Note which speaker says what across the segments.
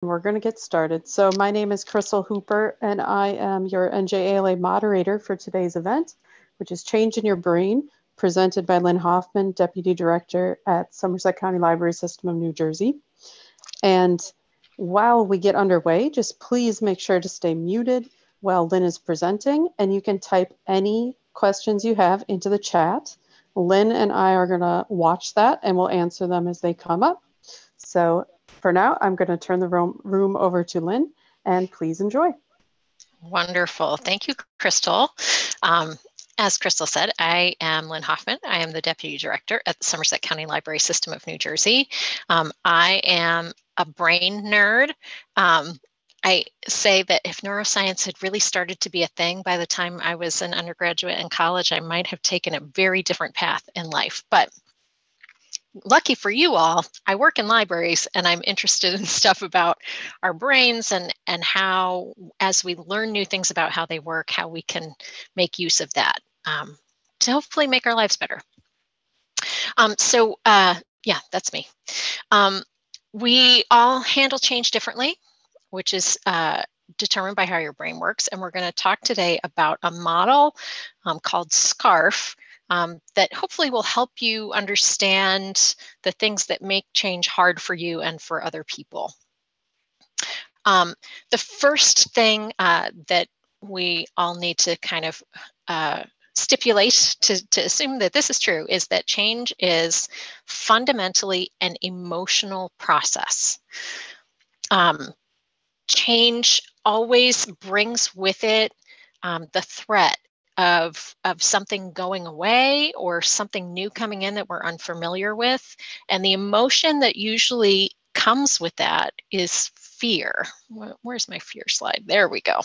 Speaker 1: We're going to get started. So my name is Crystal Hooper, and I am your NJALA moderator for today's event, which is Change in Your Brain, presented by Lynn Hoffman, Deputy Director at Somerset County Library System of New Jersey. And while we get underway, just please make sure to stay muted while Lynn is presenting, and you can type any questions you have into the chat. Lynn and I are going to watch that, and we'll answer them as they come up. So for now, I'm going to turn the room over to Lynn, and please enjoy.
Speaker 2: Wonderful. Thank you, Crystal. As Crystal said, I am Lynn Hoffman. I am the Deputy Director at the Somerset County Library System of New Jersey. I am a brain nerd. I say that if neuroscience had really started to be a thing by the time I was an undergraduate in college, I might have taken a very different path in life. But lucky for you all, I work in libraries and I'm interested in stuff about our brains and how, as we learn new things about how they work, how we can make use of that to hopefully make our lives better. Yeah, that's me. We all handle change differently, which is determined by how your brain works. And we're going to talk today about a model called SCARF, that hopefully will help you understand the things that make change hard for you and for other people. The first thing that we all need to kind of stipulate to assume that this is true is that change is fundamentally an emotional process. Change always brings with it the threat of something going away or something new coming in that we're unfamiliar with. And the emotion that usually comes with that is fear. Where's my fear slide? There we go.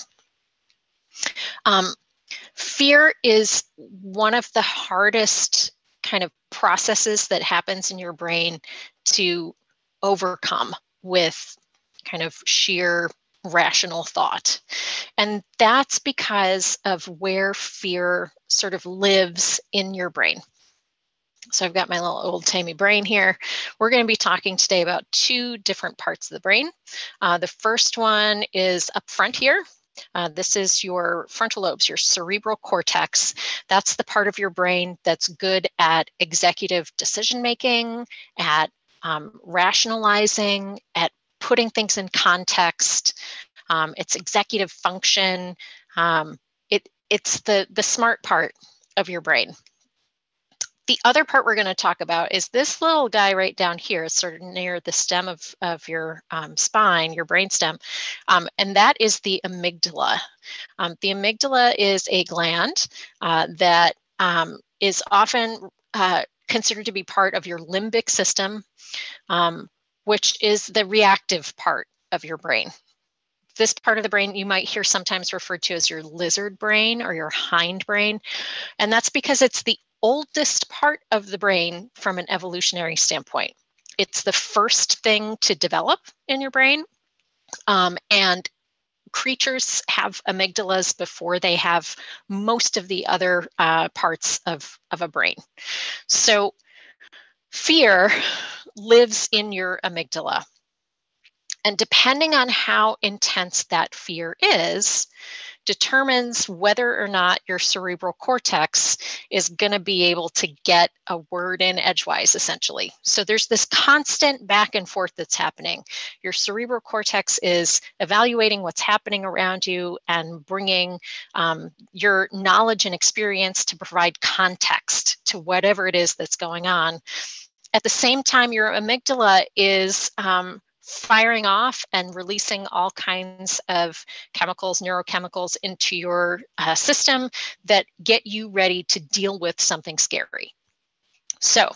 Speaker 2: Fear is one of the hardest kind of processes that happens in your brain to overcome with kind of sheer rational thought. And that's because of where fear sort of lives in your brain. So I've got my little old timey brain here. We're going to be talking today about two different parts of the brain. The first one is up front here. This is your frontal lobes, your cerebral cortex. That's the part of your brain that's good at executive decision making, at rationalizing, at putting things in context. It's executive function. It's the smart part of your brain. The other part we're going to talk about is this little guy right down here, sort of near the stem of your spine, your brain stem, and that is the amygdala. The amygdala is a gland that is often considered to be part of your limbic system, which is the reactive part of your brain. This part of the brain you might hear sometimes referred to as your lizard brain or your hind brain, and that's because it's the oldest part of the brain from an evolutionary standpoint. It's the first thing to develop in your brain, and creatures have amygdalas before they have most of the other parts of a brain. So fear lives in your amygdala. And depending on how intense that fear is, determines whether or not your cerebral cortex is going to be able to get a word in edgewise, essentially. So there's this constant back and forth that's happening. Your cerebral cortex is evaluating what's happening around you and bringing your knowledge and experience to provide context to whatever it is that's going on. At the same time, your amygdala is firing off and releasing all kinds of chemicals, neurochemicals into your system that get you ready to deal with something scary. So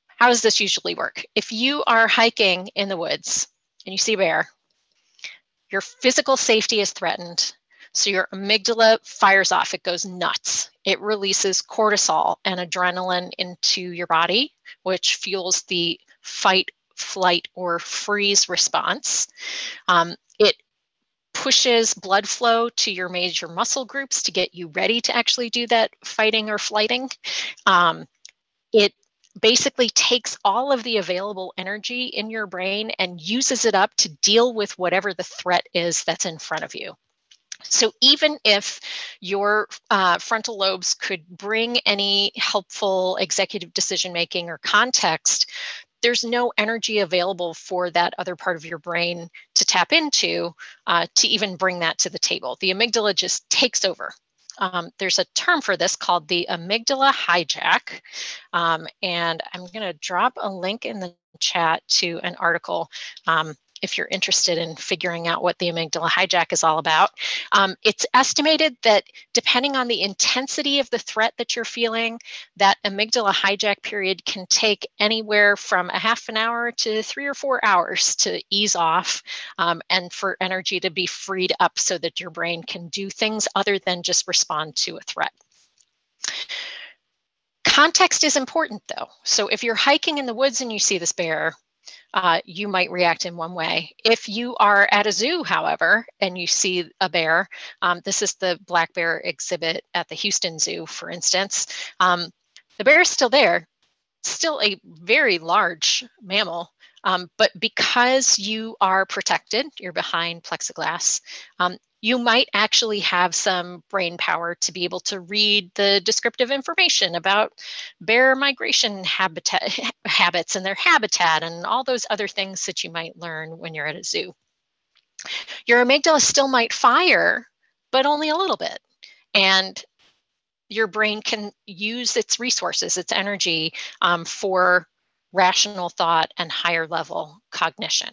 Speaker 2: how does this usually work? If you are hiking in the woods and you see a bear, your physical safety is threatened. So your amygdala fires off, it goes nuts. It releases cortisol and adrenaline into your body, which fuels the fight, flight, or freeze response. It pushes blood flow to your major muscle groups to get you ready to actually do that fighting or flighting. It basically takes all of the available energy in your brain and uses it up to deal with whatever the threat is that's in front of you. So even if your frontal lobes could bring any helpful executive decision making or context, there's no energy available for that other part of your brain to tap into to even bring that to the table. The amygdala just takes over. There's a term for this called the amygdala hijack. And I'm going to drop a link in the chat to an article if you're interested in figuring out what the amygdala hijack is all about. It's estimated that depending on the intensity of the threat that you're feeling, that amygdala hijack period can take anywhere from a half an hour to 3 or 4 hours to ease off and for energy to be freed up so that your brain can do things other than just respond to a threat. Context is important though. So if you're hiking in the woods and you see this bear, you might react in one way. If you are at a zoo, however, and you see a bear, this is the black bear exhibit at the Houston Zoo, for instance, the bear is still there, still a very large mammal, but because you are protected, you're behind plexiglass, you might actually have some brain power to be able to read the descriptive information about bear migration habits and their habitat and all those other things that you might learn when you're at a zoo. Your amygdala still might fire, but only a little bit. And your brain can use its resources, its energy for rational thought and higher level cognition.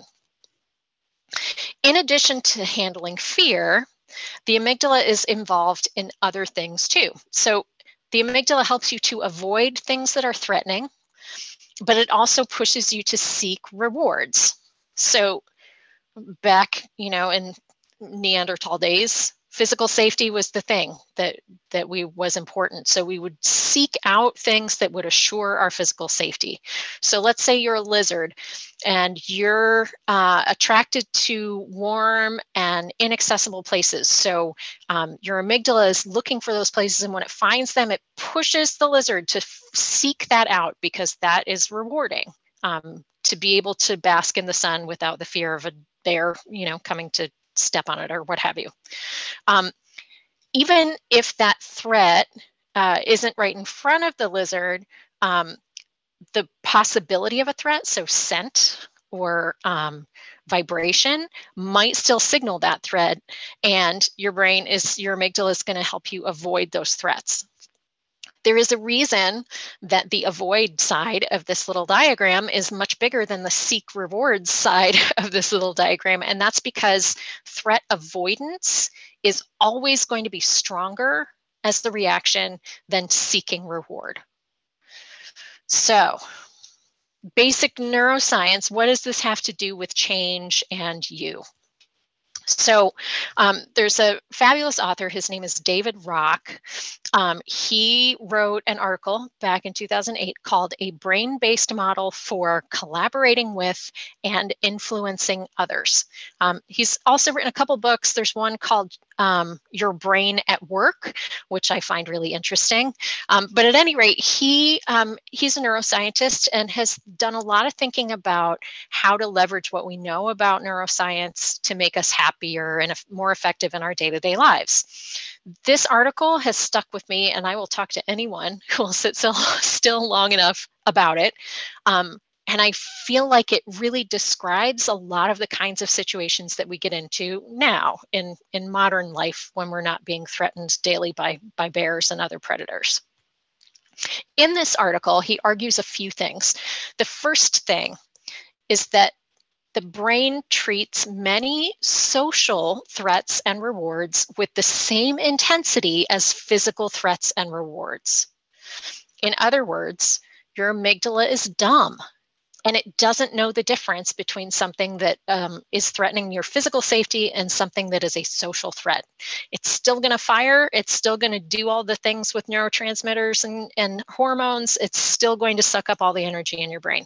Speaker 2: In addition to handling fear, the amygdala is involved in other things too. So the amygdala helps you to avoid things that are threatening, but it also pushes you to seek rewards. So back, in Neanderthal days, physical safety was the thing that was important. So we would seek out things that would assure our physical safety. So let's say you're a lizard and you're attracted to warm and inaccessible places. So your amygdala is looking for those places, and when it finds them, it pushes the lizard to seek that out because that is rewarding, to be able to bask in the sun without the fear of a bear, coming to step on it or what have you. Even if that threat isn't right in front of the lizard, the possibility of a threat, so scent or vibration, might still signal that threat, and your amygdala is going to help you avoid those threats. There is a reason that the avoid side of this little diagram is much bigger than the seek rewards side of this little diagram. And that's because threat avoidance is always going to be stronger as the reaction than seeking reward. So, basic neuroscience, what does this have to do with change and you? So there's a fabulous author, his name is David Rock. He wrote an article back in 2008 called A Brain-Based Model for Collaborating with and Influencing Others. He's also written a couple books. There's one called Your Brain at Work, which I find really interesting. But at any rate, he's a neuroscientist and has done a lot of thinking about how to leverage what we know about neuroscience to make us happier and more effective in our day-to-day lives. This article has stuck with me, and I will talk to anyone who will sit still long enough about it. And I feel like it really describes a lot of the kinds of situations that we get into now in modern life when we're not being threatened daily by bears and other predators. In this article, he argues a few things. The first thing is that the brain treats many social threats and rewards with the same intensity as physical threats and rewards. In other words, your amygdala is dumb, and it doesn't know the difference between something that is threatening your physical safety and something that is a social threat. It's still going to fire. It's still going to do all the things with neurotransmitters and hormones. It's still going to suck up all the energy in your brain.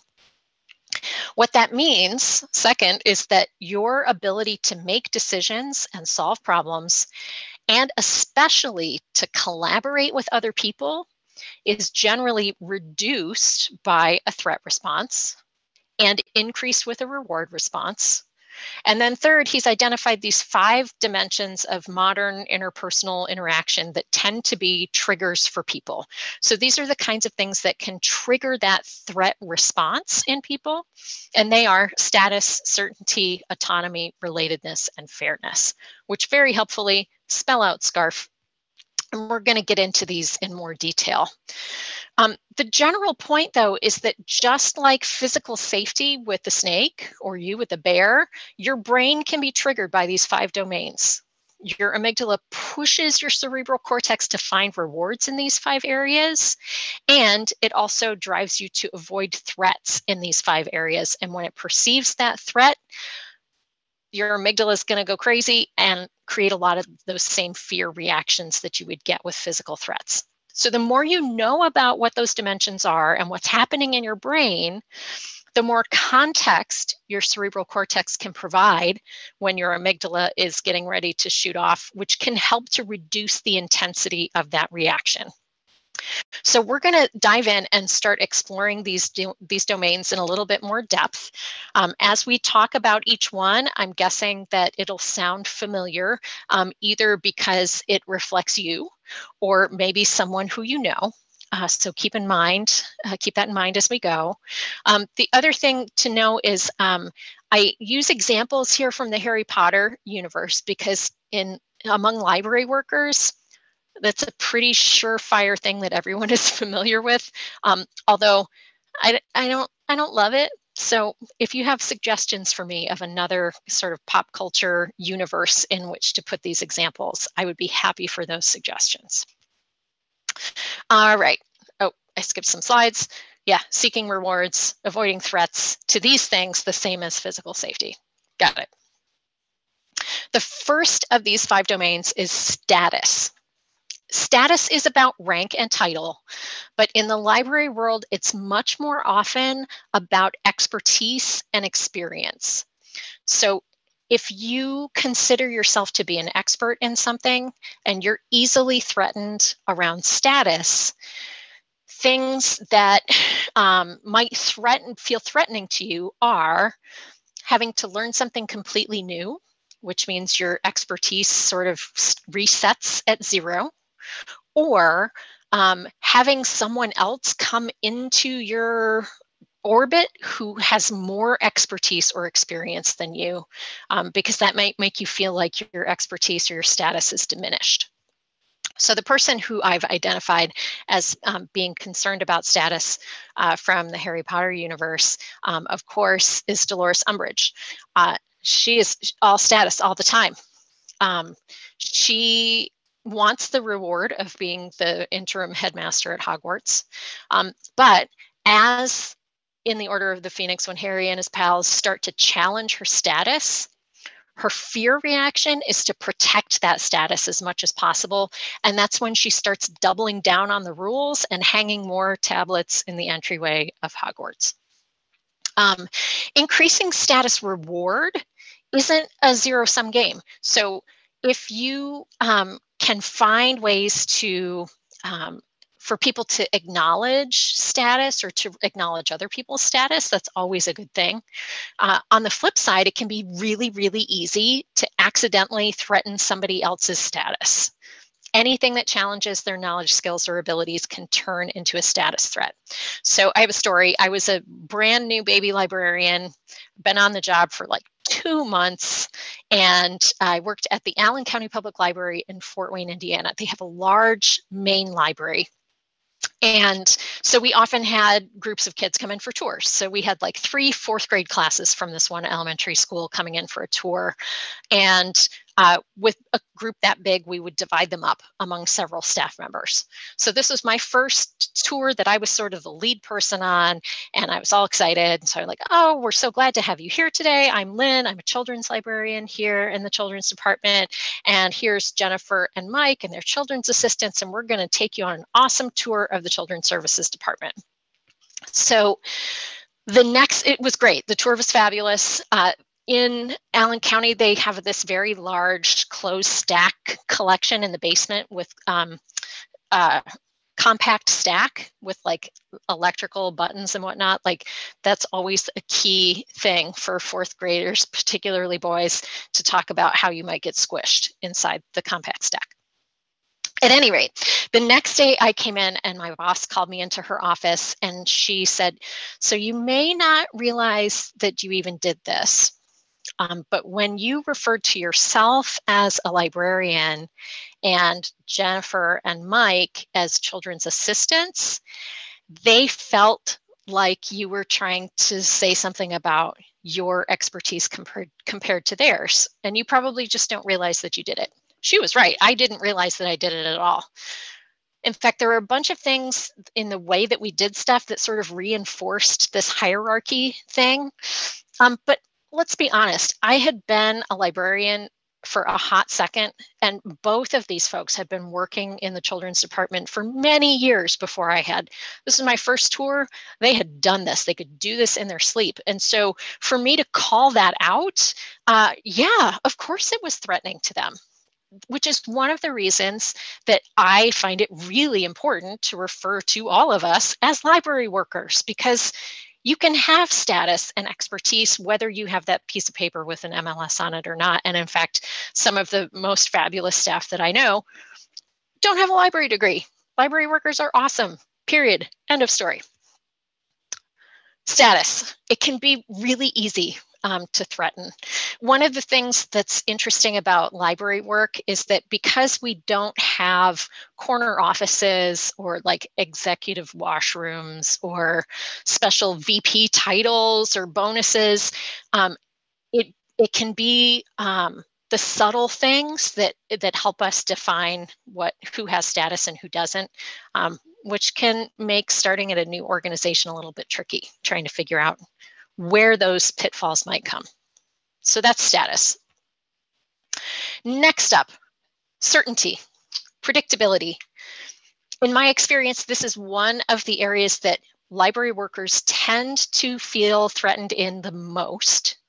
Speaker 2: What that means, second, is that your ability to make decisions and solve problems, and especially to collaborate with other people, is generally reduced by a threat response and increased with a reward response. And then third, he's identified these 5 dimensions of modern interpersonal interaction that tend to be triggers for people. So these are the kinds of things that can trigger that threat response in people. And they are status, certainty, autonomy, relatedness, and fairness, which very helpfully spell out SCARF. And we're going to get into these in more detail. The general point, though, is that just like physical safety with the snake or you with the bear, your brain can be triggered by these 5 domains. Your amygdala pushes your cerebral cortex to find rewards in these 5 areas, and it also drives you to avoid threats in these 5 areas. And when it perceives that threat, your amygdala is going to go crazy and create a lot of those same fear reactions that you would get with physical threats. So the more you know about what those dimensions are and what's happening in your brain, the more context your cerebral cortex can provide when your amygdala is getting ready to shoot off, which can help to reduce the intensity of that reaction. So we're going to dive in and start exploring these domains in a little bit more depth. As we talk about each one, I'm guessing that it'll sound familiar, either because it reflects you or maybe someone who you know. So keep that in mind as we go. The other thing to know is I use examples here from the Harry Potter universe because among library workers, that's a pretty surefire thing that everyone is familiar with. Although I don't love it. So if you have suggestions for me of another sort of pop culture universe in which to put these examples, I would be happy for those suggestions. All right. Oh, I skipped some slides. Yeah, seeking rewards, avoiding threats to these things, the same as physical safety. Got it. The first of these 5 domains is status. Status is about rank and title, but in the library world, it's much more often about expertise and experience. So if you consider yourself to be an expert in something and you're easily threatened around status, things that might feel threatening to you are having to learn something completely new, which means your expertise sort of resets at 0. Or having someone else come into your orbit who has more expertise or experience than you, because that might make you feel like your expertise or your status is diminished. So the person who I've identified as being concerned about status from the Harry Potter universe, of course, is Dolores Umbridge. She is all status all the time. She wants the reward of being the interim headmaster at Hogwarts. But as in the Order of the Phoenix, when Harry and his pals start to challenge her status, her fear reaction is to protect that status as much as possible. And that's when she starts doubling down on the rules and hanging more tablets in the entryway of Hogwarts. Increasing status reward isn't a zero-sum game. So if you can find ways to for people to acknowledge status or to acknowledge other people's status, that's always a good thing. On the flip side, it can be really, really easy to accidentally threaten somebody else's status. Anything that challenges their knowledge, skills, or abilities can turn into a status threat. So I have a story. I was a brand new baby librarian, been on the job for like 2 months, and I worked at the Allen County Public Library in Fort Wayne, Indiana. They have a large main library. And so we often had groups of kids come in for tours. So we had like 3 4th grade classes from this one elementary school coming in for a tour. And with a group that big, we would divide them up among several staff members. So this was my first tour that I was sort of the lead person on, and I was all excited. And so I'm like, oh, we're so glad to have you here today. I'm Lynn. I'm a children's librarian here in the children's department. And here's Jennifer and Mike and their children's assistants. And we're going to take you on an awesome tour of the Children's Services Department. So it was great. The tour was fabulous. In Allen County, they have this very large closed stack collection in the basement with compact stack with like electrical buttons and whatnot. Like that's always a key thing for fourth graders, particularly boys, to talk about how you might get squished inside the compact stack. At any rate, the next day I came in and my boss called me into her office and she said, so you may not realize that you even did this, but when you referred to yourself as a librarian and Jennifer and Mike as children's assistants, they felt like you were trying to say something about your expertise compared to theirs. And you probably just don't realize that you did it. She was right. I didn't realize that I did it at all. In fact, there were a bunch of things in the way that we did stuff that sort of reinforced this hierarchy thing. But let's be honest, I had been a librarian for a hot second, and both of these folks had been working in the children's department for many years before I had. This is my first tour. They had done this. They could do this in their sleep. And so for me to call that out, yeah, of course it was threatening to them, which is one of the reasons that I find it really important to refer to all of us as library workers, because you can have status and expertise whether you have that piece of paper with an MLS on it or not. And in fact, some of the most fabulous staff that I know don't have a library degree. Library workers are awesome, period. End of story. Status. It can be really easy to threaten. One of the things that's interesting about library work is that because we don't have corner offices or like executive washrooms or special VP titles or bonuses, it can be the subtle things that help us define who has status and who doesn't, which can make starting at a new organization a little bit tricky, trying to figure out where those pitfalls might come. So that's status. Next up, certainty, predictability. In my experience, this is one of the areas that library workers tend to feel threatened in the most.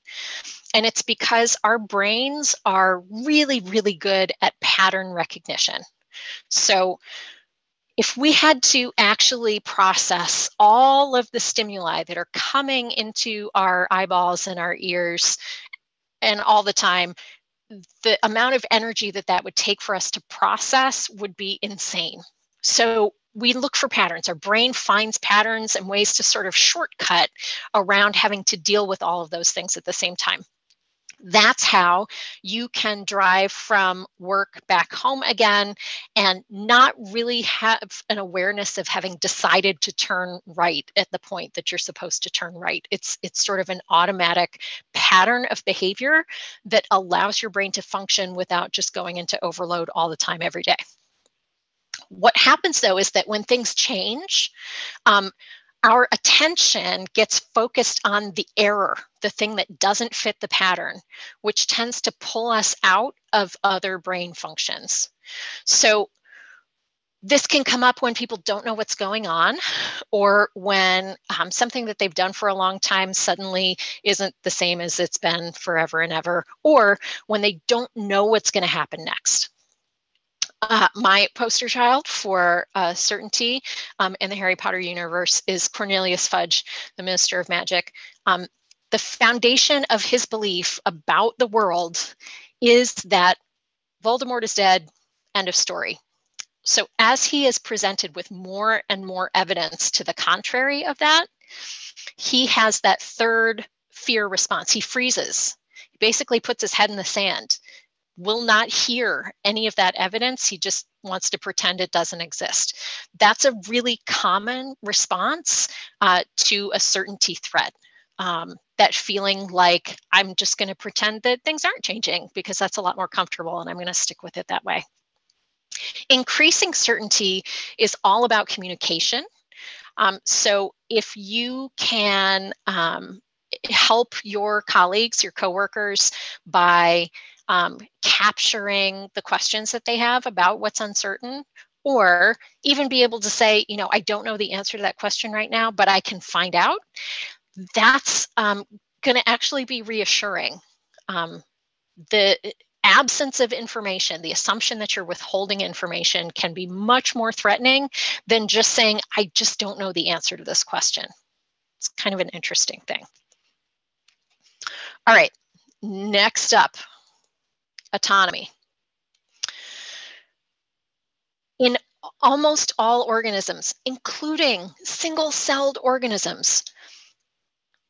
Speaker 2: And it's because our brains are really, really good at pattern recognition. So if we had to actually process all of the stimuli that are coming into our eyeballs and our ears and all the time, the amount of energy that would take for us to process would be insane. So we look for patterns. Our brain finds patterns and ways to sort of shortcut around having to deal with all of those things at the same time. That's how you can drive from work back home again and not really have an awareness of having decided to turn right at the point that you're supposed to turn right. It's sort of an automatic pattern of behavior that allows your brain to function without just going into overload all the time every day. What happens though is that when things change, our attention gets focused on the error, the thing that doesn't fit the pattern, which tends to pull us out of other brain functions. So this can come up when people don't know what's going on, or when something that they've done for a long time suddenly isn't the same as it's been forever and ever, or when they don't know what's going to happen next. My poster child for certainty in the Harry Potter universe is Cornelius Fudge, the Minister of Magic. The foundation of his belief about the world is that Voldemort is dead, end of story. So as he is presented with more and more evidence to the contrary of that, he has that third fear response. He freezes. He basically puts his head in the sand. Will not hear any of that evidence. He just wants to pretend it doesn't exist. That's a really common response to a certainty threat. That feeling like I'm just going to pretend that things aren't changing because that's a lot more comfortable and I'm going to stick with it that way. Increasing certainty is all about communication. So if you can help your colleagues, your coworkers by capturing the questions that they have about what's uncertain, or even be able to say, I don't know the answer to that question right now, but I can find out. That's going to actually be reassuring. The absence of information, the assumption that you're withholding information, can be much more threatening than just saying, I just don't know the answer to this question. It's kind of an interesting thing. All right, next up, autonomy. In almost all organisms, including single-celled organisms,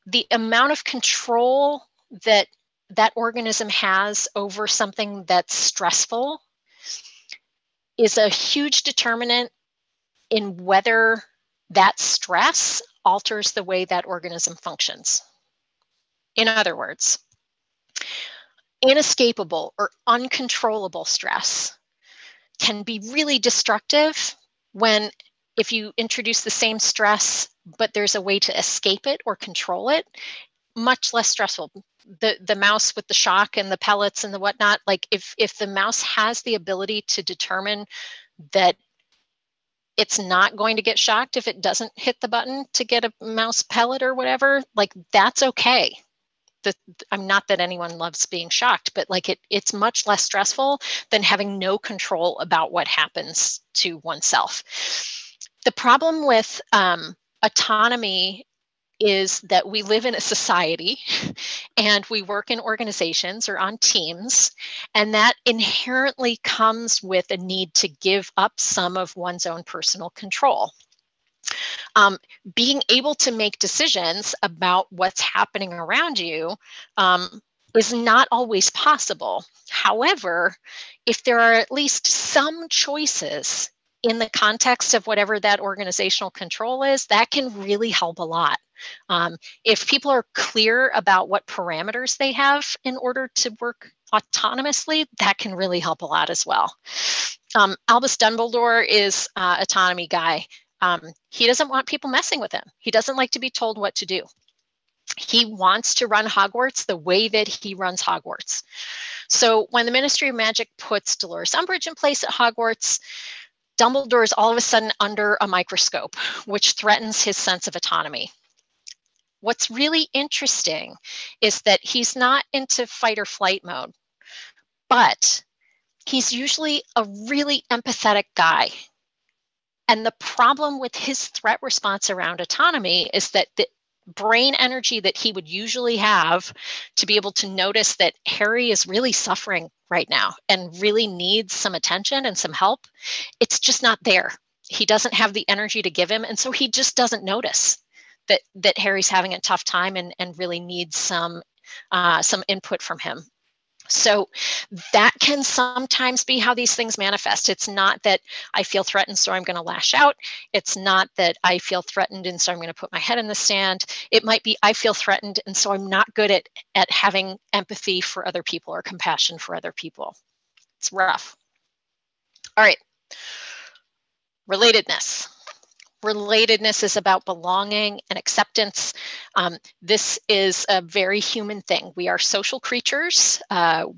Speaker 2: the amount of control that that organism has over something that's stressful is a huge determinant in whether that stress alters the way that organism functions. In other words, inescapable or uncontrollable stress can be really destructive when, if you introduce the same stress, but there's a way to escape it or control it, much less stressful. The mouse with the shock and the pellets and the whatnot, like if the mouse has the ability to determine that it's not going to get shocked if it doesn't hit the button to get a mouse pellet or whatever, like that's okay. I'm not that anyone loves being shocked, but like it's much less stressful than having no control about what happens to oneself. The problem with autonomy is that we live in a society and we work in organizations or on teams, and that inherently comes with a need to give up some of one's own personal control. Being able to make decisions about what's happening around you is not always possible. However, if there are at least some choices in the context of whatever that organizational control is, that can really help a lot. If people are clear about what parameters they have in order to work autonomously, that can really help a lot as well. Albus Dumbledore is an autonomy guy. He doesn't want people messing with him. He doesn't like to be told what to do. He wants to run Hogwarts the way that he runs Hogwarts. So when the Ministry of Magic puts Dolores Umbridge in place at Hogwarts, Dumbledore is all of a sudden under a microscope, which threatens his sense of autonomy. What's really interesting is that he's not into fight or flight mode, but he's usually a really empathetic guy. And the problem with his threat response around autonomy is that the brain energy that he would usually have to be able to notice that Harry is really suffering right now and really needs some attention and some help, it's just not there. He doesn't have the energy to give him, and so he just doesn't notice that Harry's having a tough time and really needs some input from him. So that can sometimes be how these things manifest. It's not that I feel threatened, so I'm going to lash out. It's not that I feel threatened, and so I'm going to put my head in the sand. It might be I feel threatened, and so I'm not good at having empathy for other people or compassion for other people. It's rough. All right. Relatedness. Relatedness is about belonging and acceptance. This is a very human thing. We are social creatures.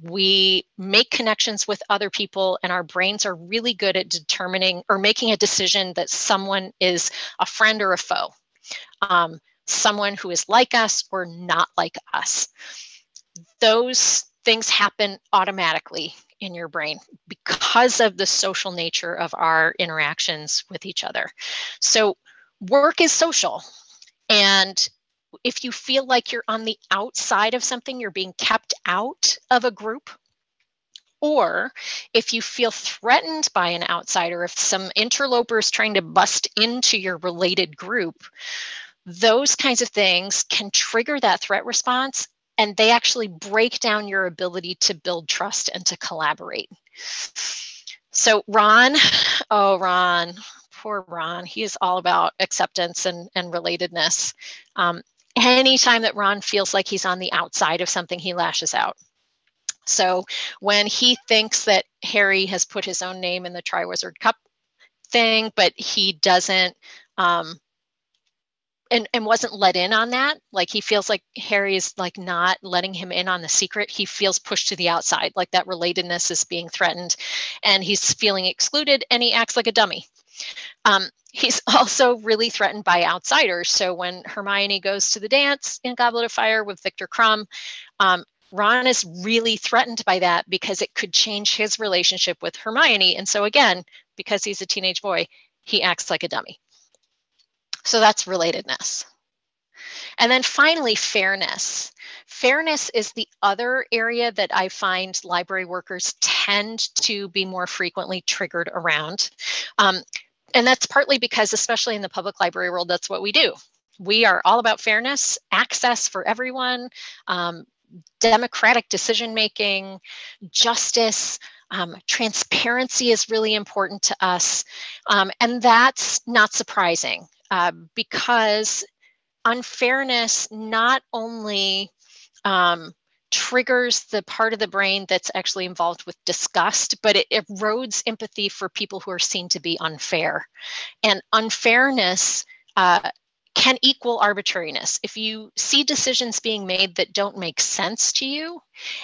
Speaker 2: We make connections with other people, and our brains are really good at determining or making a decision that someone is a friend or a foe, someone who is like us or not like us. Those things happen automatically in your brain because of the social nature of our interactions with each other. So work is social. And if you feel like you're on the outside of something, you're being kept out of a group, or if you feel threatened by an outsider, if some interloper is trying to bust into your related group, those kinds of things can trigger that threat response, and they actually break down your ability to build trust and to collaborate. So Ron, poor Ron, he is all about acceptance and relatedness. Anytime that Ron feels like he's on the outside of something, he lashes out. So when he thinks that Harry has put his own name in the Triwizard Cup thing, but he doesn't, and wasn't let in on that, like he feels like Harry is like not letting him in on the secret, he feels pushed to the outside, like that relatedness is being threatened, and he's feeling excluded, and he acts like a dummy. He's also really threatened by outsiders. So when Hermione goes to the dance in Goblet of Fire with Viktor Krum, Ron is really threatened by that because it could change his relationship with Hermione. And so again, because he's a teenage boy, he acts like a dummy. So that's relatedness. And then finally, fairness. Fairness is the other area that I find library workers tend to be more frequently triggered around. And that's partly because, especially in the public library world, that's what we do. We are all about fairness, access for everyone, democratic decision-making, justice, transparency is really important to us. And that's not surprising because unfairness not only triggers the part of the brain that's actually involved with disgust, but it erodes empathy for people who are seen to be unfair. And unfairness can equal arbitrariness. If you see decisions being made that don't make sense to you,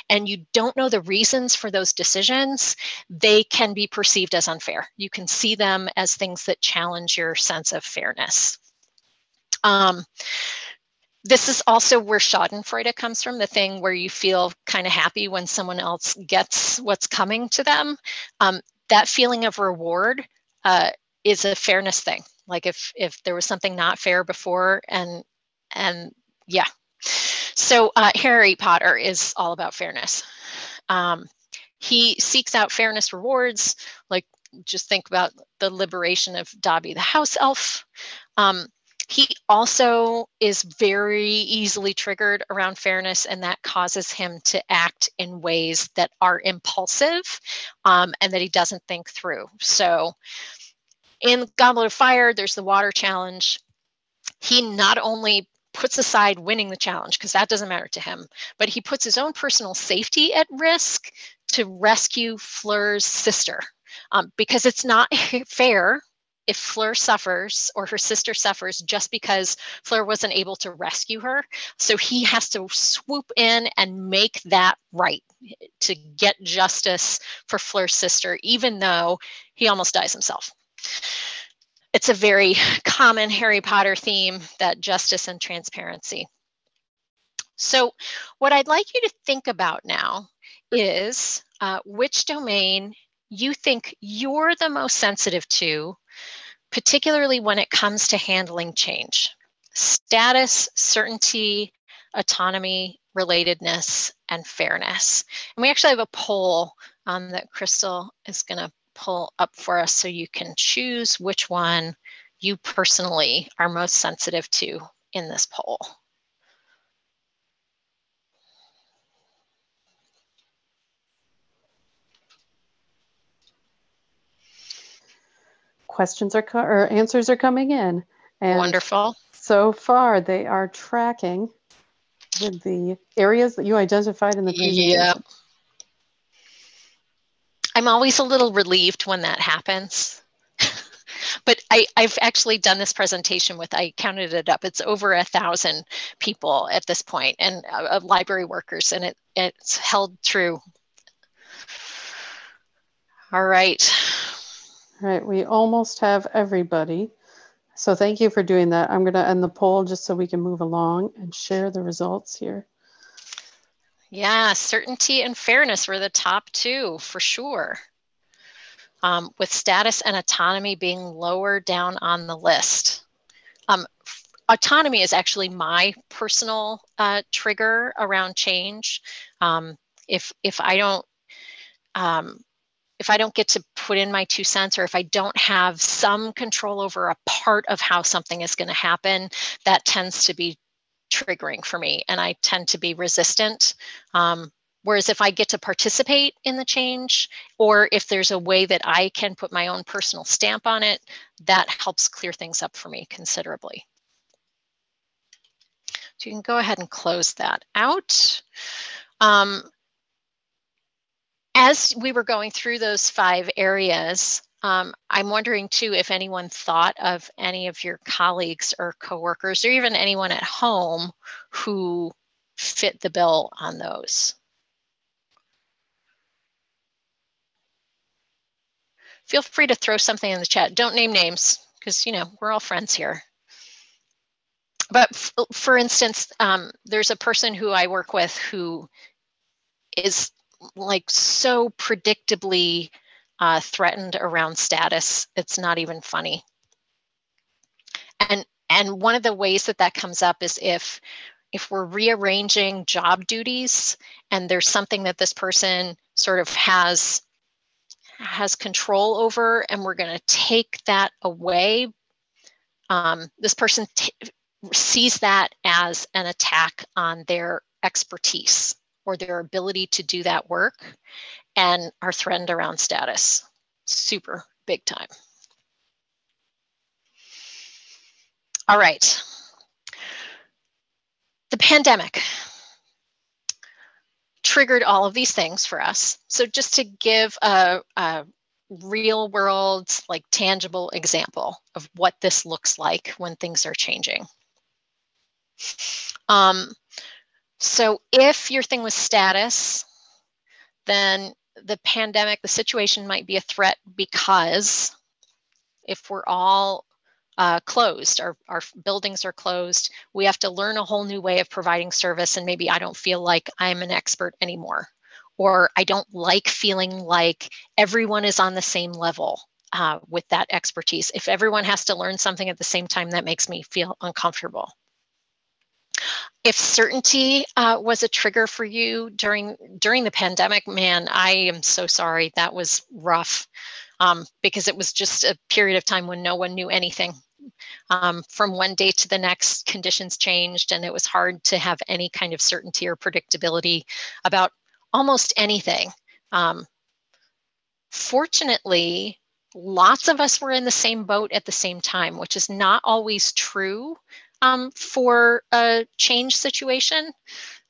Speaker 2: and you don't know the reasons for those decisions, they can be perceived as unfair. You can see them as things that challenge your sense of fairness. This is also where Schadenfreude comes from, the thing where you feel kind of happy when someone else gets what's coming to them. That feeling of reward is a fairness thing. Like if there was something not fair before, and yeah. So Harry Potter is all about fairness. He seeks out fairness rewards, like just think about the liberation of Dobby the house elf. He also is very easily triggered around fairness, and that causes him to act in ways that are impulsive and that he doesn't think through. So in Goblet of Fire, there's the water challenge. He not only puts aside winning the challenge, because that doesn't matter to him, but he puts his own personal safety at risk to rescue Fleur's sister, because it's not fair if Fleur suffers or her sister suffers just because Fleur wasn't able to rescue her. So he has to swoop in and make that right to get justice for Fleur's sister, even though he almost dies himself. It's a very common Harry Potter theme, that justice and transparency. So what I'd like you to think about now is which domain you think you're the most sensitive to, particularly when it comes to handling change. Status, certainty, autonomy, relatedness, and fairness. And we actually have a poll that Crystal is going to pull up for us so you can choose which one you personally are most sensitive to in this poll.
Speaker 1: Questions or answers are coming in. And
Speaker 2: wonderful.
Speaker 1: So far, they are tracking with the areas that you identified in the presentation.
Speaker 2: Yeah. I'm always a little relieved when that happens. But I've actually done this presentation with, I counted it up, it's over 1,000 people at this point, and library workers, and it's held true. All right.
Speaker 1: All right, we almost have everybody. So thank you for doing that. I'm going to end the poll just so we can move along and share the results here.
Speaker 2: Yeah, certainty and fairness were the top two for sure. With status and autonomy being lower down on the list. Autonomy is actually my personal trigger around change. If I don't get to put in my 2 cents, or if I don't have some control over a part of how something is going to happen, that tends to be triggering for me, and I tend to be resistant. Whereas if I get to participate in the change, or if there's a way that I can put my own personal stamp on it, that helps clear things up for me considerably. So you can go ahead and close that out. As we were going through those 5 areas, I'm wondering too if anyone thought of any of your colleagues or coworkers, or even anyone at home who fit the bill on those. Feel free to throw something in the chat. Don't name names, because we're all friends here. But for instance, there's a person who I work with who is like so predictably threatened around status. It's not even funny. And one of the ways that that comes up is if we're rearranging job duties and there's something that this person sort of has control over, and we're going to take that away, this person sees that as an attack on their expertise or their ability to do that work, and are threatened around status. Super big time. All right. The pandemic triggered all of these things for us. So just to give a real world, like tangible example of what this looks like when things are changing. So if your thing was status, then the pandemic, the situation might be a threat, because if we're all closed, our buildings are closed, we have to learn a whole new way of providing service, and maybe I don't feel like I'm an expert anymore, or I don't like feeling like everyone is on the same level with that expertise. If everyone has to learn something at the same time, that makes me feel uncomfortable. If certainty was a trigger for you during the pandemic, man, I am so sorry. That was rough, because it was just a period of time when no one knew anything. From one day to the next, conditions changed, and it was hard to have any kind of certainty or predictability about almost anything. Fortunately, lots of us were in the same boat at the same time, which is not always true for a change situation.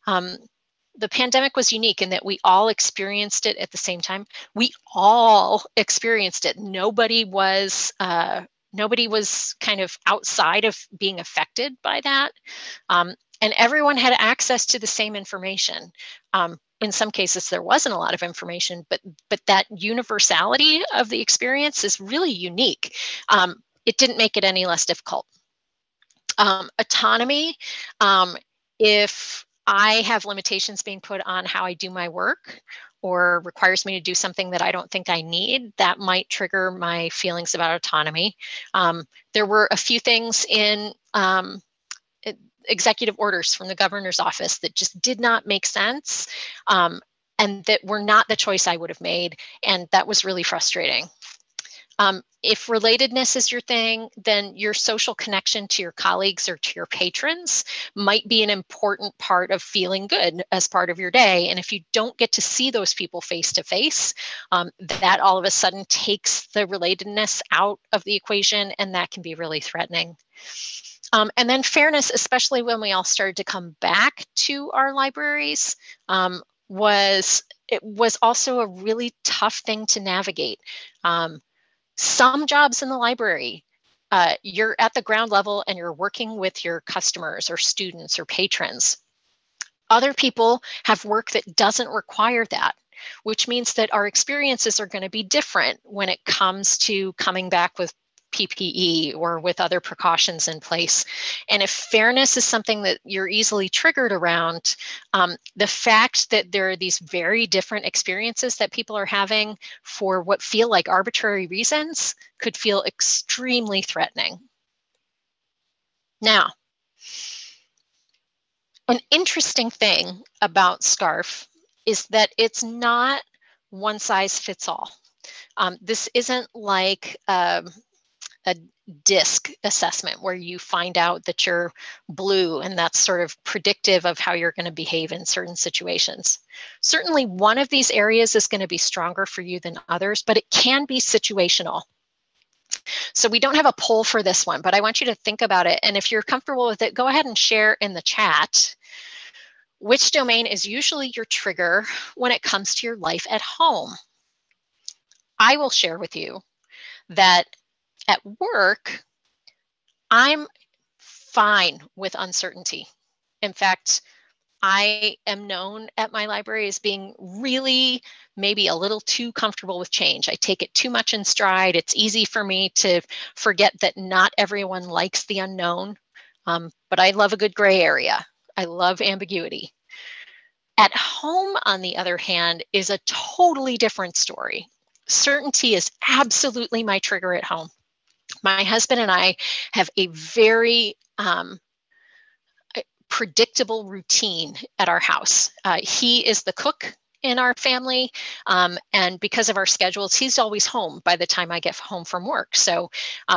Speaker 2: The pandemic was unique in that we all experienced it at the same time. We all experienced it. Nobody was kind of outside of being affected by that. And everyone had access to the same information. In some cases, there wasn't a lot of information, but that universality of the experience is really unique. It didn't make it any less difficult. Autonomy, if I have limitations being put on how I do my work, or requires me to do something that I don't think I need, that might trigger my feelings about autonomy. There were a few things in executive orders from the governor's office that just did not make sense, and that were not the choice I would have made, and that was really frustrating. If relatedness is your thing, then your social connection to your colleagues or to your patrons might be an important part of feeling good as part of your day. And if you don't get to see those people face to face, that all of a sudden takes the relatedness out of the equation, and that can be really threatening. And then fairness, especially when we all started to come back to our libraries, was also a really tough thing to navigate. Some jobs in the library, you're at the ground level and you're working with your customers or students or patrons. Other people have work that doesn't require that, which means that our experiences are going to be different when it comes to coming back with PPE or with other precautions in place. And if fairness is something that you're easily triggered around, the fact that there are these very different experiences that people are having for what feel like arbitrary reasons could feel extremely threatening. Now, an interesting thing about SCARF is that it's not one size fits all. This isn't like a DISC assessment where you find out that you're blue and that's sort of predictive of how you're going to behave in certain situations. Certainly one of these areas is going to be stronger for you than others, but it can be situational. So we don't have a poll for this one, but I want you to think about it. And if you're comfortable with it, go ahead and share in the chat which domain is usually your trigger when it comes to your life at home. I will share with you that at work, I'm fine with uncertainty. In fact, I am known at my library as being really maybe a little too comfortable with change. I take it too much in stride. It's easy for me to forget that not everyone likes the unknown, but I love a good gray area. I love ambiguity. At home, on the other hand, is a totally different story. Certainty is absolutely my trigger at home. My husband and I have a very predictable routine at our house. He is the cook in our family. And because of our schedules, he's always home by the time I get home from work. So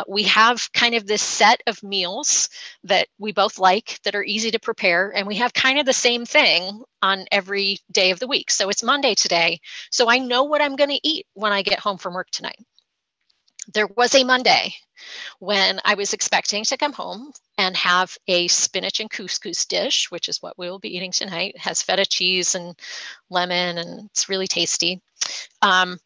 Speaker 2: we have kind of this set of meals that we both like, that are easy to prepare. And we have kind of the same thing on every day of the week. So it's Monday today. So I know what I'm going to eat when I get home from work tonight. There was a Monday when I was expecting to come home and have a spinach and couscous dish, which is what we will be eating tonight. It has feta cheese and lemon, and it's really tasty. I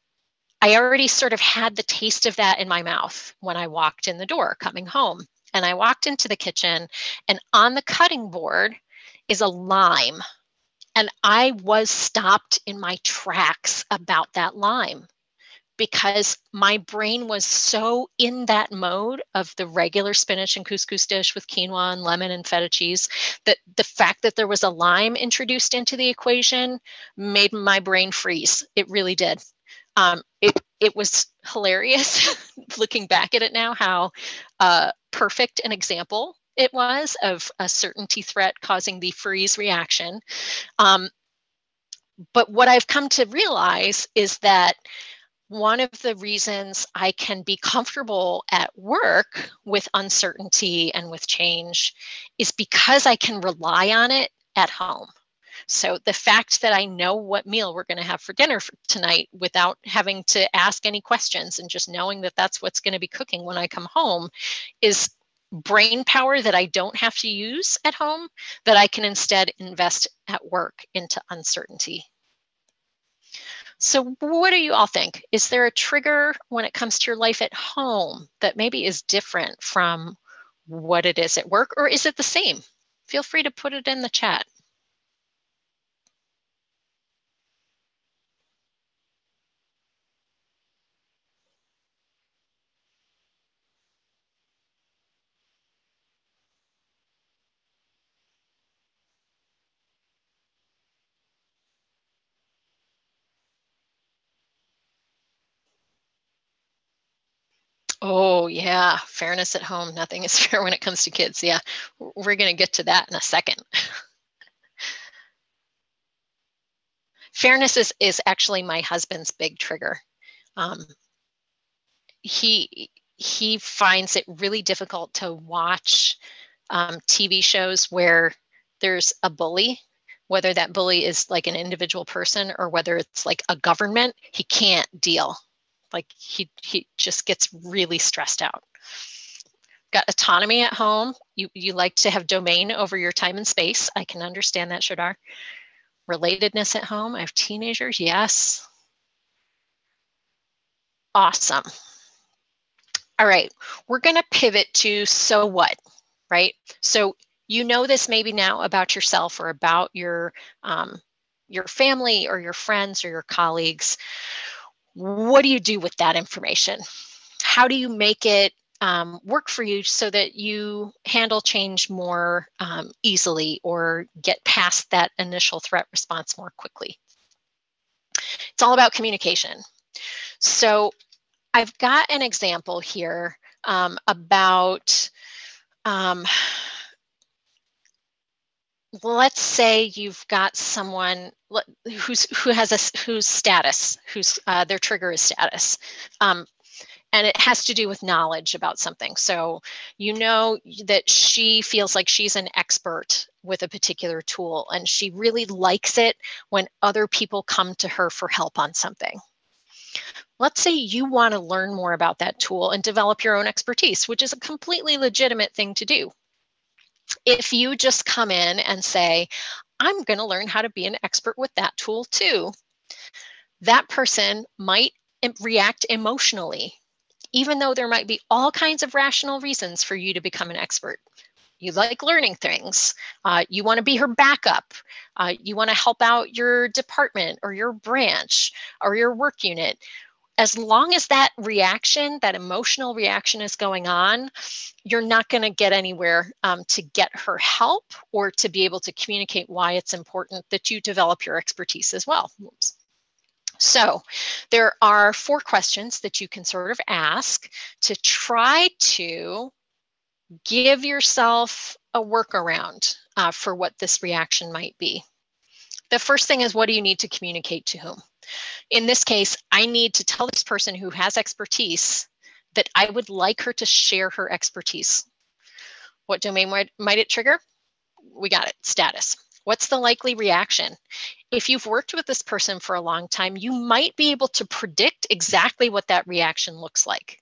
Speaker 2: already sort of had the taste of that in my mouth when I walked in the door coming home. And I walked into the kitchen, and on the cutting board is a lime. And I was stopped in my tracks about that lime, because my brain was so in that mode of the regular spinach and couscous dish with quinoa and lemon and feta cheese, that the fact that there was a lime introduced into the equation made my brain freeze. It really did. It was hilarious looking back at it now, how perfect an example it was of a certainty threat causing the freeze reaction. But what I've come to realize is that one of the reasons I can be comfortable at work with uncertainty and with change is because I can rely on it at home. So the fact that I know what meal we're going to have for dinner tonight without having to ask any questions, and just knowing that that's what's going to be cooking when I come home, is brain power that I don't have to use at home, that I can instead invest at work into uncertainty. So what do you all think? Is there a trigger when it comes to your life at home that maybe is different from what it is at work, or is it the same? Feel free to put it in the chat. Oh yeah, fairness at home. Nothing is fair when it comes to kids. Yeah, we're going to get to that in a second. Fairness is actually my husband's big trigger. He finds it really difficult to watch TV shows where there's a bully, whether that bully is like an individual person or whether it's like a government. He can't deal. Like he just gets really stressed out. Got autonomy at home. You like to have domain over your time and space. I can understand that, Shadar. Relatedness at home. I have teenagers. Yes. Awesome. All right. We're going to pivot to so what, right? So you know this maybe now about yourself or about your family or your friends or your colleagues. What do you do with that information? How do you make it work for you so that you handle change more easily or get past that initial threat response more quickly? It's all about communication. So I've got an example here about, let's say you've got someone whose status, their trigger is status. And it has to do with knowledge about something. So you know that she feels like she's an expert with a particular tool, and she really likes it when other people come to her for help on something. Let's say you want to learn more about that tool and develop your own expertise, which is a completely legitimate thing to do. If you just come in and say, I'm going to learn how to be an expert with that tool too, that person might react emotionally, even though there might be all kinds of rational reasons for you to become an expert. You like learning things. You want to be her backup. You want to help out your department or your branch or your work unit. as long as that reaction, that emotional reaction is going on, you're not going to get anywhere to get her help or to be able to communicate why it's important that you develop your expertise as well. Oops. So there are 4 questions that you can sort of ask to try to give yourself a workaround for what this reaction might be. The first thing is, what do you need to communicate to whom? In this case, I need to tell this person who has expertise that I would like her to share her expertise. What domain might it trigger? We got it, status. What's the likely reaction? If you've worked with this person for a long time, you might be able to predict exactly what that reaction looks like.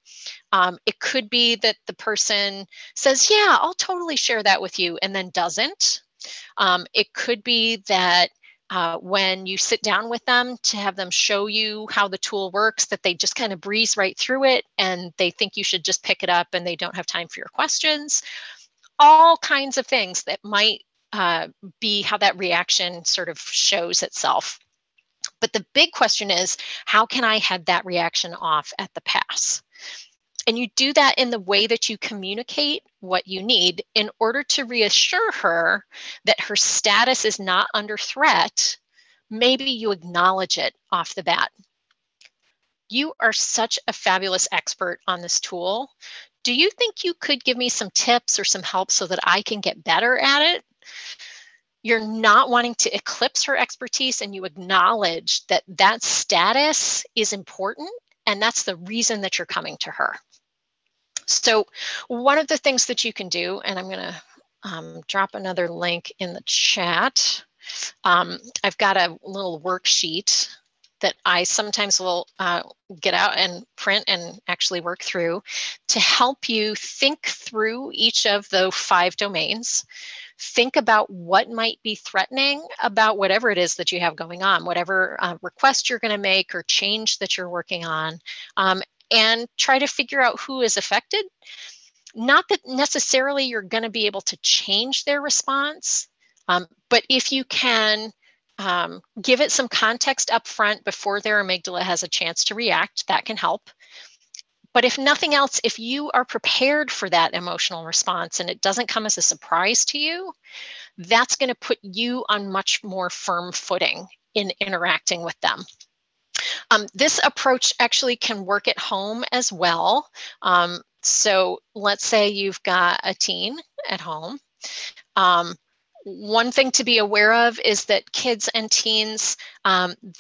Speaker 2: It could be that the person says, yeah, I'll totally share that with you, and then doesn't. It could be that when you sit down with them to have them show you how the tool works, that they just kind of breeze right through it and they think you should just pick it up and they don't have time for your questions. All kinds of things that might be how that reaction sort of shows itself. But the big question is, how can I head that reaction off at the pass? And you do that in the way that you communicate what you need in order to reassure her that her status is not under threat. Maybe you acknowledge it off the bat. You are such a fabulous expert on this tool. Do you think you could give me some tips or some help so that I can get better at it? You're not wanting to eclipse her expertise, and you acknowledge that that status is important, and that's the reason that you're coming to her. So one of the things that you can do, and I'm going to drop another link in the chat. I've got a little worksheet that I sometimes will get out and print and actually work through to help you think through each of the 5 domains. Think about what might be threatening about whatever it is that you have going on, whatever request you're going to make or change that you're working on, and try to figure out who is affected. Not that necessarily you're going to be able to change their response, but if you can give it some context up front before their amygdala has a chance to react, that can help. But if nothing else, if you are prepared for that emotional response and it doesn't come as a surprise to you, that's going to put you on much more firm footing in interacting with them. This approach actually can work at home as well. So let's say you've got a teen at home. One thing to be aware of is that kids and teens,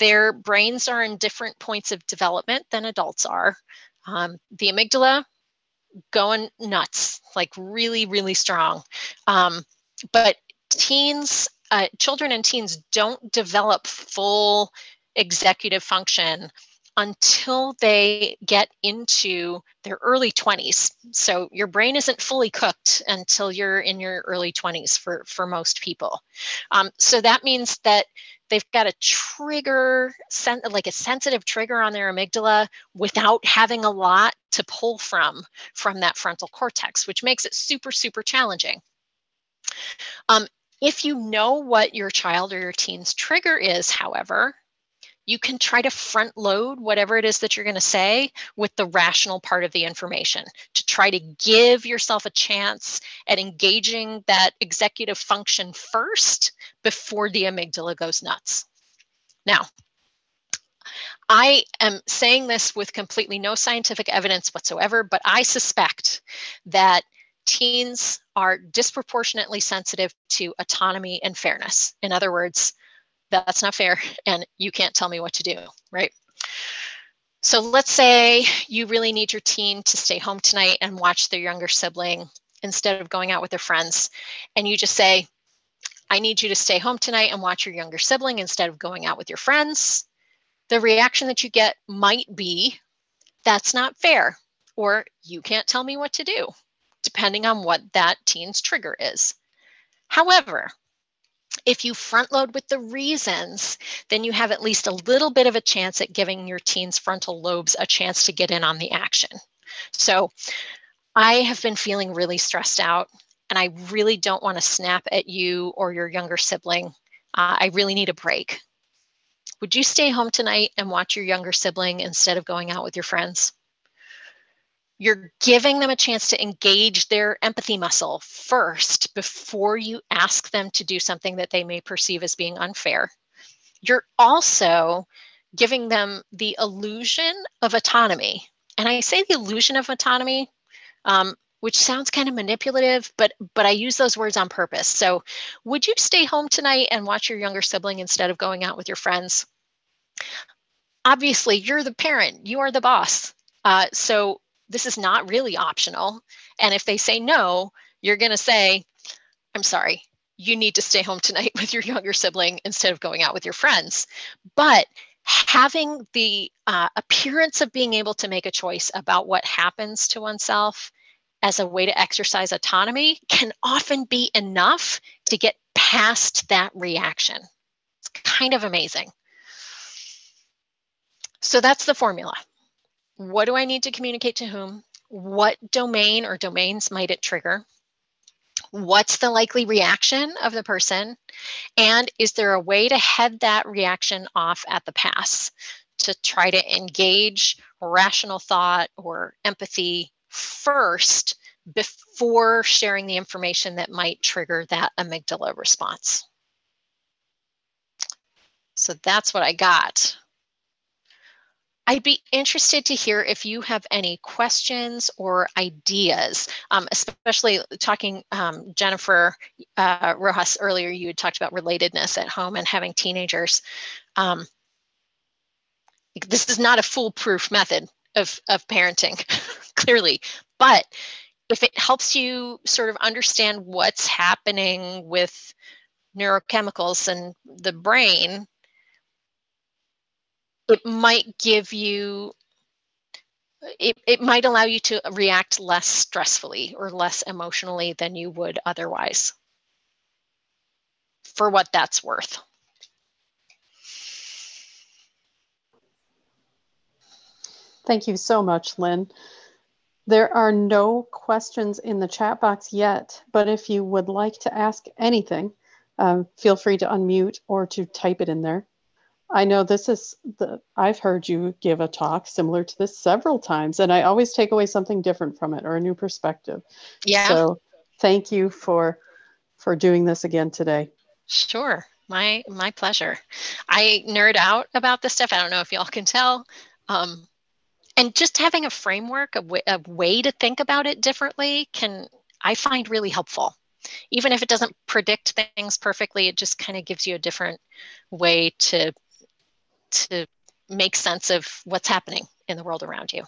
Speaker 2: their brains are in different points of development than adults are. The amygdala going nuts, like really, really strong. But teens, children and teens don't develop full executive function until they get into their early 20s. So your brain isn't fully cooked until you're in your early 20s for most people. So that means that they've got a trigger, like a sensitive trigger on their amygdala without having a lot to pull from that frontal cortex, which makes it super, super challenging. If you know what your child or your teen's trigger is, however, you can try to front load whatever it is that you're going to say with the rational part of the information to try to give yourself a chance at engaging that executive function first before the amygdala goes nuts. Now, I am saying this with completely no scientific evidence whatsoever, but I suspect that teens are disproportionately sensitive to autonomy and fairness. In other words, that's not fair, and you can't tell me what to do, right? So let's say you really need your teen to stay home tonight and watch their younger sibling instead of going out with their friends. And you just say, I need you to stay home tonight and watch your younger sibling instead of going out with your friends. The reaction that you get might be, that's not fair, or you can't tell me what to do, depending on what that teen's trigger is. However, if you front load with the reasons, then you have at least a little bit of a chance at giving your teen's frontal lobes a chance to get in on the action. So I have been feeling really stressed out, and I really don't want to snap at you or your younger sibling. I really need a break. Would you stay home tonight and watch your younger sibling instead of going out with your friends? You're giving them a chance to engage their empathy muscle first before you ask them to do something that they may perceive as being unfair. You're also giving them the illusion of autonomy. And I say the illusion of autonomy, which sounds kind of manipulative, but I use those words on purpose. So would you stay home tonight and watch your younger sibling instead of going out with your friends? Obviously, you're the parent, you are the boss. So this is not really optional. And if they say no, you're going to say, I'm sorry, you need to stay home tonight with your younger sibling instead of going out with your friends. But having the appearance of being able to make a choice about what happens to oneself as a way to exercise autonomy can often be enough to get past that reaction. It's kind of amazing. So that's the formula. What do I need to communicate to whom? What domain or domains might it trigger? What's the likely reaction of the person? And is there a way to head that reaction off at the pass to try to engage rational thought or empathy first before sharing the information that might trigger that amygdala response? So that's what I got. I'd be interested to hear if you have any questions or ideas, especially talking, Jennifer Rojas, earlier you had talked about relatedness at home and having teenagers. This is not a foolproof method of parenting, clearly, but if it helps you sort of understand what's happening with neurochemicals and the brain, it might give you, it might allow you to react less stressfully or less emotionally than you would otherwise, for what that's worth.
Speaker 1: Thank you so much, Lynn. There are no questions in the chat box yet, but if you would like to ask anything, feel free to unmute or to type it in there. I know this is I've heard you give a talk similar to this several times, and I always take away something different from it or a new perspective.
Speaker 2: Yeah.
Speaker 1: So thank you for doing this again today.
Speaker 2: Sure. My pleasure. I nerd out about this stuff. I don't know if y'all can tell. And just having a framework, a way to think about it differently I find really helpful. Even if it doesn't predict things perfectly, it just kind of gives you a different way to make sense of what's happening in the world around you.